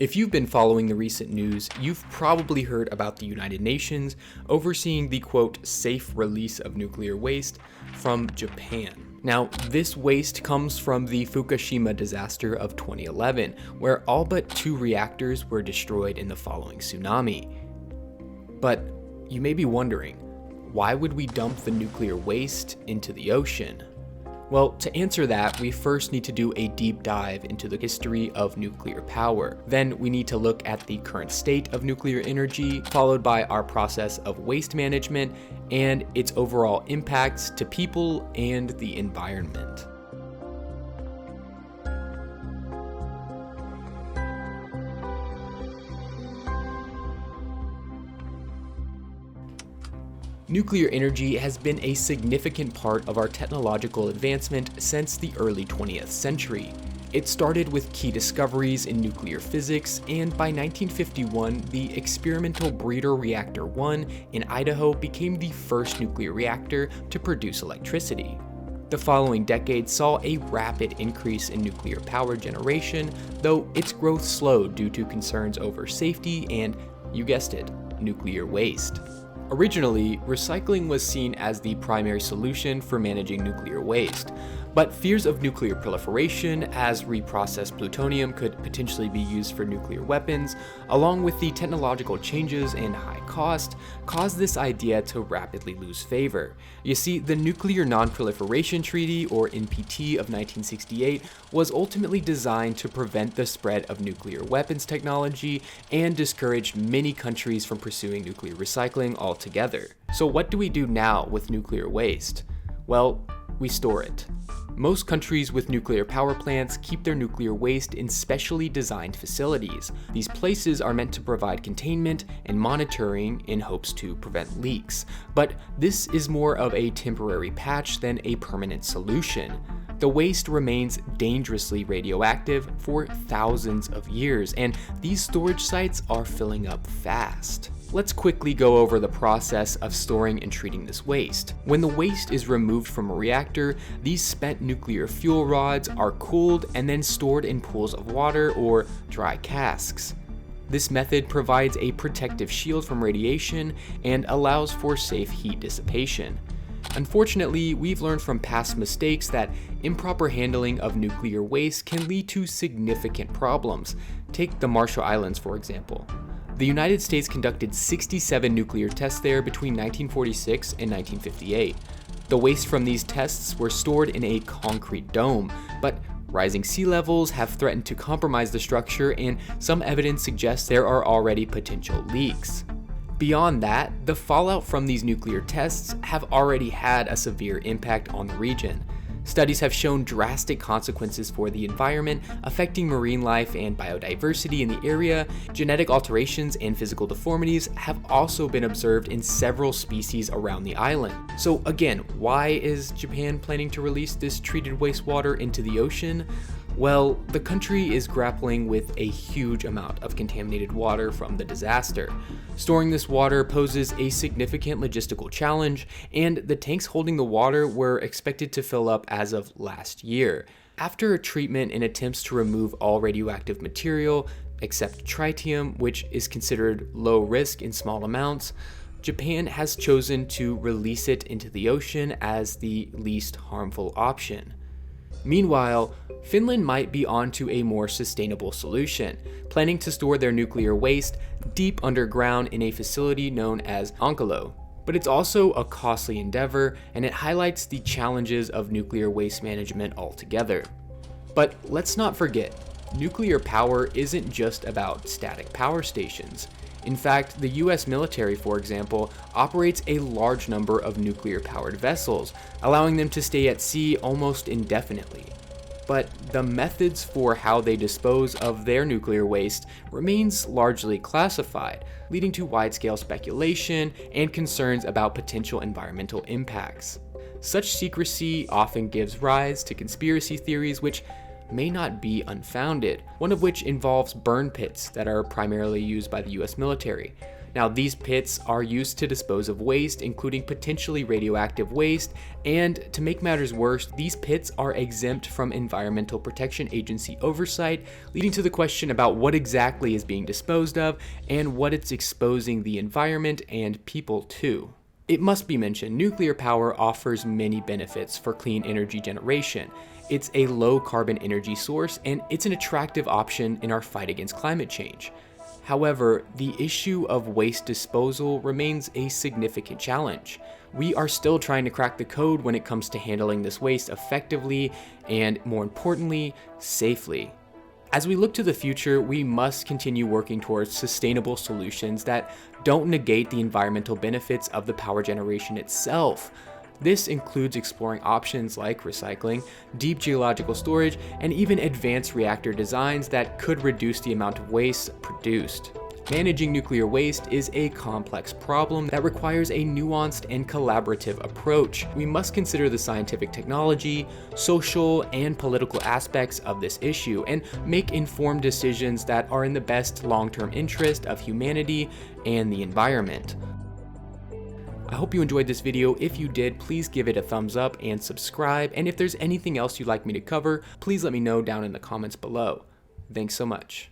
If you've been following the recent news, you've probably heard about the United Nations overseeing the quote, safe release of nuclear waste from Japan. Now, this waste comes from the Fukushima disaster of 2011, where all but 2 reactors were destroyed in the following tsunami. But you may be wondering, why would we dump the nuclear waste into the ocean? Well, to answer that, we first need to do a deep dive into the history of nuclear power. Then we need to look at the current state of nuclear energy, followed by our process of waste management and its overall impacts to people and the environment. Nuclear energy has been a significant part of our technological advancement since the early 20th century. It started with key discoveries in nuclear physics, and by 1951, the experimental Breeder Reactor 1 in Idaho became the first nuclear reactor to produce electricity. The following decade saw a rapid increase in nuclear power generation, though its growth slowed due to concerns over safety and, you guessed it, nuclear waste. Originally, recycling was seen as the primary solution for managing nuclear waste, but fears of nuclear proliferation as reprocessed plutonium could potentially be used for nuclear weapons, along with the technological changes and high cost, caused this idea to rapidly lose favor. You see, the Nuclear Non-Proliferation Treaty, or NPT, of 1968 was ultimately designed to prevent the spread of nuclear weapons technology and discouraged many countries from pursuing nuclear recycling altogether. So what do we do now with nuclear waste? Well, we store it. Most countries with nuclear power plants keep their nuclear waste in specially designed facilities. These places are meant to provide containment and monitoring in hopes to prevent leaks. But this is more of a temporary patch than a permanent solution. The waste remains dangerously radioactive for thousands of years, and these storage sites are filling up fast. Let's quickly go over the process of storing and treating this waste. When the waste is removed from a reactor, these spent nuclear fuel rods are cooled and then stored in pools of water or dry casks. This method provides a protective shield from radiation and allows for safe heat dissipation. Unfortunately, we've learned from past mistakes that improper handling of nuclear waste can lead to significant problems. Take the Marshall Islands, for example. The United States conducted 67 nuclear tests there between 1946 and 1958. The waste from these tests were stored in a concrete dome, but rising sea levels have threatened to compromise the structure, and some evidence suggests there are already potential leaks. Beyond that, the fallout from these nuclear tests have already had a severe impact on the region. Studies have shown drastic consequences for the environment, affecting marine life and biodiversity in the area. Genetic alterations and physical deformities have also been observed in several species around the island. So again, why is Japan planning to release this treated wastewater into the ocean? Well, the country is grappling with a huge amount of contaminated water from the disaster. Storing this water poses a significant logistical challenge, and the tanks holding the water were expected to fill up as of last year. After a treatment and attempts to remove all radioactive material, except tritium, which is considered low risk in small amounts, Japan has chosen to release it into the ocean as the least harmful option. Meanwhile, Finland might be onto a more sustainable solution, planning to store their nuclear waste deep underground in a facility known as Onkalo. But it's also a costly endeavor, and it highlights the challenges of nuclear waste management altogether. But let's not forget, nuclear power isn't just about static power stations. In fact, the US military, for example, operates a large number of nuclear-powered vessels, allowing them to stay at sea almost indefinitely. But the methods for how they dispose of their nuclear waste remains largely classified, leading to wide-scale speculation and concerns about potential environmental impacts. Such secrecy often gives rise to conspiracy theories which may not be unfounded, one of which involves burn pits that are primarily used by the US military. Now, these pits are used to dispose of waste, including potentially radioactive waste, and to make matters worse, these pits are exempt from Environmental Protection Agency oversight, leading to the question about what exactly is being disposed of and what it's exposing the environment and people to. It must be mentioned, nuclear power offers many benefits for clean energy generation. It's a low carbon energy source, and it's an attractive option in our fight against climate change. However, the issue of waste disposal remains a significant challenge. We are still trying to crack the code when it comes to handling this waste effectively and, more importantly, safely. As we look to the future, we must continue working towards sustainable solutions that don't negate the environmental benefits of the power generation itself. This includes exploring options like recycling, deep geological storage, and even advanced reactor designs that could reduce the amount of waste produced. Managing nuclear waste is a complex problem that requires a nuanced and collaborative approach. We must consider the scientific technology, social, and political aspects of this issue and make informed decisions that are in the best long-term interest of humanity and the environment. I hope you enjoyed this video. If you did, please give it a thumbs up and subscribe. And if there's anything else you'd like me to cover, please let me know down in the comments below. Thanks so much.